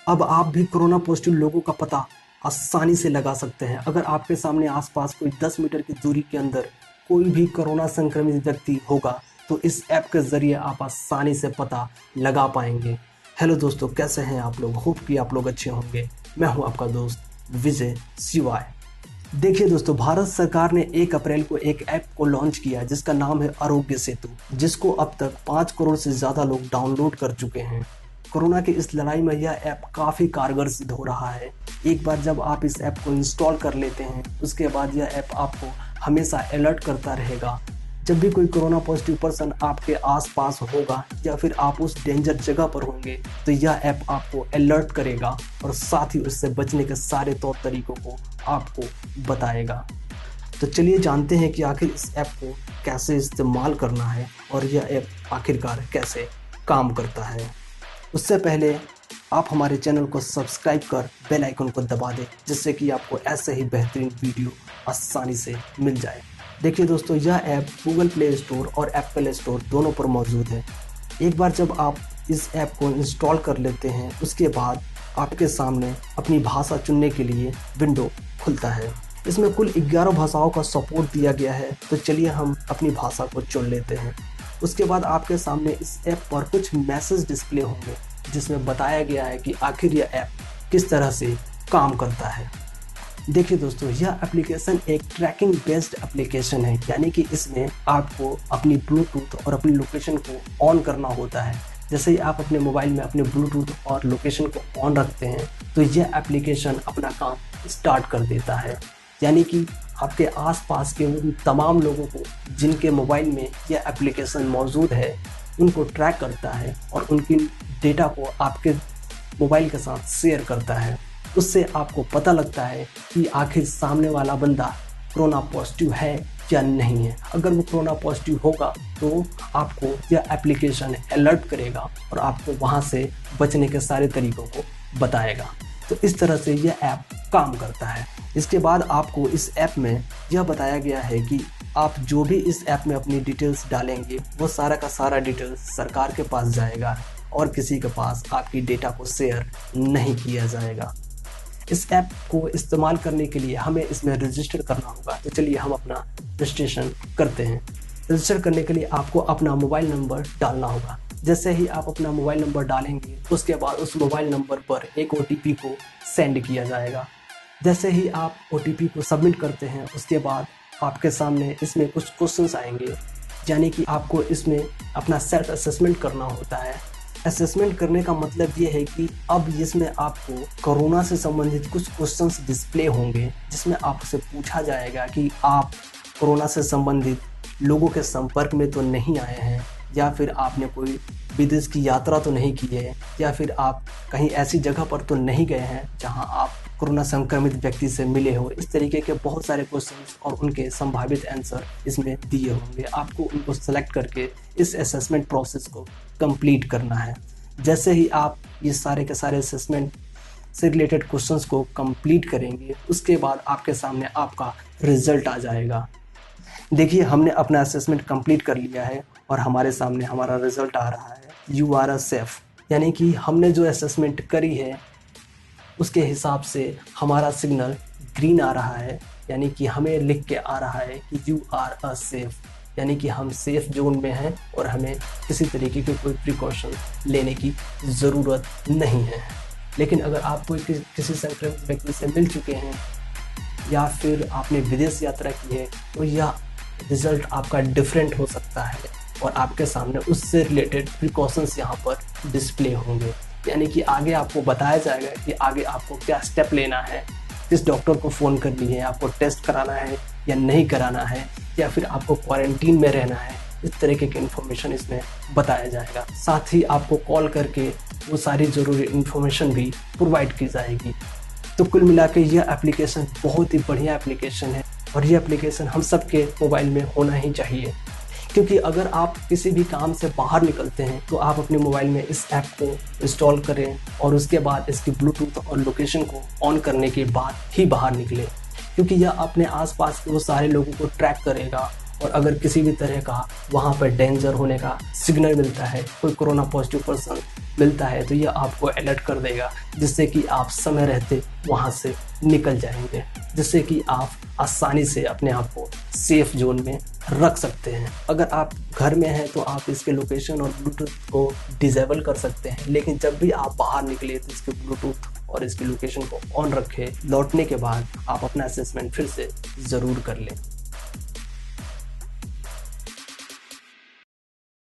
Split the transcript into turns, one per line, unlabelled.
अब आप भी कोरोना पॉजिटिव लोगों का पता आसानी से लगा सकते हैं। अगर आपके सामने आसपास कोई 10 मीटर की दूरी के अंदर कोई भी कोरोना संक्रमित व्यक्ति होगा तो इस ऐप के ज़रिए आप आसानी से पता लगा पाएंगे। हेलो दोस्तों, कैसे हैं आप लोग? होप कि आप लोग अच्छे होंगे। मैं हूं आपका दोस्त विजय शिवाय। देखिए दोस्तों, भारत सरकार ने 1 अप्रैल को एक ऐप को लॉन्च किया जिसका नाम है आरोग्य सेतु, जिसको अब तक 5 करोड़ से ज़्यादा लोग डाउनलोड कर चुके हैं। कोरोना की इस लड़ाई में यह ऐप काफ़ी कारगर सिद्ध हो रहा है। एक बार जब आप इस ऐप को इंस्टॉल कर लेते हैं, उसके बाद यह ऐप आपको हमेशा अलर्ट करता रहेगा। जब भी कोई कोरोना पॉजिटिव पर्सन आपके आसपास होगा या फिर आप उस डेंजर जगह पर होंगे तो यह ऐप आपको अलर्ट करेगा और साथ ही उससे बचने के सारे तौर तरीकों को आपको बताएगा। तो चलिए जानते हैं कि आखिर इस ऐप को कैसे इस्तेमाल करना है और यह ऐप आखिरकार कैसे काम करता है। उससे पहले आप हमारे चैनल को सब्सक्राइब कर बेल आइकन को दबा दें, जिससे कि आपको ऐसे ही बेहतरीन वीडियो आसानी से मिल जाए। देखिए दोस्तों, यह ऐप गूगल प्ले स्टोर और एप्पल स्टोर दोनों पर मौजूद है। एक बार जब आप इस ऐप को इंस्टॉल कर लेते हैं, उसके बाद आपके सामने अपनी भाषा चुनने के लिए विंडो खुलता है। इसमें कुल 11 भाषाओं का सपोर्ट दिया गया है, तो चलिए हम अपनी भाषा को चुन लेते हैं। उसके बाद आपके सामने इस ऐप पर कुछ मैसेज डिस्प्ले होंगे जिसमें बताया गया है कि आखिर यह ऐप किस तरह से काम करता है। देखिए दोस्तों, यह एप्लीकेशन एक ट्रैकिंग बेस्ड एप्लीकेशन है, यानी कि इसमें आपको अपनी ब्लूटूथ और अपनी लोकेशन को ऑन करना होता है। जैसे ही आप अपने मोबाइल में अपने ब्लूटूथ और लोकेशन को ऑन रखते हैं तो यह एप्लीकेशन अपना काम स्टार्ट कर देता है। यानी कि आपके आसपास के उन तमाम लोगों को जिनके मोबाइल में यह एप्लीकेशन मौजूद है उनको ट्रैक करता है और उनकी डेटा को आपके मोबाइल के साथ शेयर करता है। उससे आपको पता लगता है कि आखिर सामने वाला बंदा कोरोना पॉजिटिव है या नहीं है। अगर वो कोरोना पॉजिटिव होगा तो आपको यह एप्लीकेशन अलर्ट करेगा और आपको वहाँ से बचने के सारे तरीकों को बताएगा। तो इस तरह से यह ऐप काम करता है। इसके बाद आपको इस ऐप में यह बताया गया है कि आप जो भी इस ऐप में अपनी डिटेल्स डालेंगे वो सारा का सारा डिटेल्स सरकार के पास जाएगा और किसी के पास आपकी डेटा को शेयर नहीं किया जाएगा। इस ऐप को इस्तेमाल करने के लिए हमें इसमें रजिस्टर करना होगा। तो चलिए हम अपना रजिस्ट्रेशन करते हैं। रजिस्टर करने के लिए आपको अपना मोबाइल नंबर डालना होगा। जैसे ही आप अपना मोबाइल नंबर डालेंगे उसके बाद उस मोबाइल नंबर पर एक OTP को सेंड किया जाएगा। जैसे ही आप OTP को सबमिट करते हैं उसके बाद आपके सामने इसमें कुछ क्वेश्चंस आएंगे, यानी कि आपको इसमें अपना सेल्फ असेसमेंट करना होता है। असेसमेंट करने का मतलब ये है कि अब इसमें आपको कोरोना से संबंधित कुछ क्वेश्चंस डिस्प्ले होंगे जिसमें आपसे पूछा जाएगा कि आप कोरोना से संबंधित लोगों के संपर्क में तो नहीं आए हैं, या फिर आपने कोई विदेश की यात्रा तो नहीं की है, या फिर आप कहीं ऐसी जगह पर तो नहीं गए हैं जहां आप कोरोना संक्रमित व्यक्ति से मिले हो। इस तरीके के बहुत सारे क्वेश्चंस और उनके संभावित आंसर इसमें दिए होंगे। आपको उनको सेलेक्ट करके इस असेसमेंट प्रोसेस को कंप्लीट करना है। जैसे ही आप ये सारे के सारे असेसमेंट से रिलेटेड क्वेश्चंस को कंप्लीट करेंगे उसके बाद आपके सामने आपका रिजल्ट आ जाएगा। देखिए, हमने अपना असेसमेंट कंप्लीट कर लिया है और हमारे सामने हमारा रिजल्ट आ रहा है यू आर सेफ, यानी कि हमने जो असेसमेंट करी है उसके हिसाब से हमारा सिग्नल ग्रीन आ रहा है, यानी कि हमें लिख के आ रहा है कि यू आर सेफ, यानी कि हम सेफ जोन में हैं और हमें किसी तरीके के कोई प्रिकॉशन लेने की ज़रूरत नहीं है। लेकिन अगर आप कोई किसी संक्रमित व्यक्ति से मिल चुके हैं या फिर आपने विदेश यात्रा की है तो यह रिज़ल्ट आपका डिफरेंट हो सकता है और आपके सामने उससे रिलेटेड प्रिकॉशंस यहाँ पर डिस्प्ले होंगे। यानी कि आगे आपको बताया जाएगा कि आगे आपको क्या स्टेप लेना है, किस डॉक्टर को फ़ोन करनी है, आपको टेस्ट कराना है या नहीं कराना है, या फिर आपको क्वारंटीन में रहना है। इस तरीके की इन्फॉर्मेशन इसमें बताया जाएगा। साथ ही आपको कॉल करके वो सारी ज़रूरी इन्फॉर्मेशन भी प्रोवाइड की जाएगी। तो कुल मिला के यह एप्लीकेशन बहुत ही बढ़िया एप्लीकेशन है और यह एप्लीकेशन हम सब के मोबाइल में होना ही चाहिए, क्योंकि अगर आप किसी भी काम से बाहर निकलते हैं तो आप अपने मोबाइल में इस ऐप को इंस्टॉल करें और उसके बाद इसकी ब्लूटूथ और लोकेशन को ऑन करने के बाद ही बाहर निकलें, क्योंकि यह अपने आसपास के वो सारे लोगों को ट्रैक करेगा और अगर किसी भी तरह का वहाँ पर डेंजर होने का सिग्नल मिलता है, कोई कोरोना पॉजिटिव पर्सन मिलता है तो यह आपको अलर्ट कर देगा, जिससे कि आप समय रहते वहाँ से निकल जाएंगे, जिससे कि आप आसानी से अपने आप को सेफ जोन में रख सकते हैं। अगर आप घर में हैं तो आप इसके लोकेशन और ब्लूटूथ को डिसेबल कर सकते हैं, लेकिन जब भी आप बाहर निकले तो इसके ब्लूटूथ और इसकी लोकेशन को ऑन रखें। लौटने के बाद आप अपना असेसमेंट फिर से ज़रूर कर लें।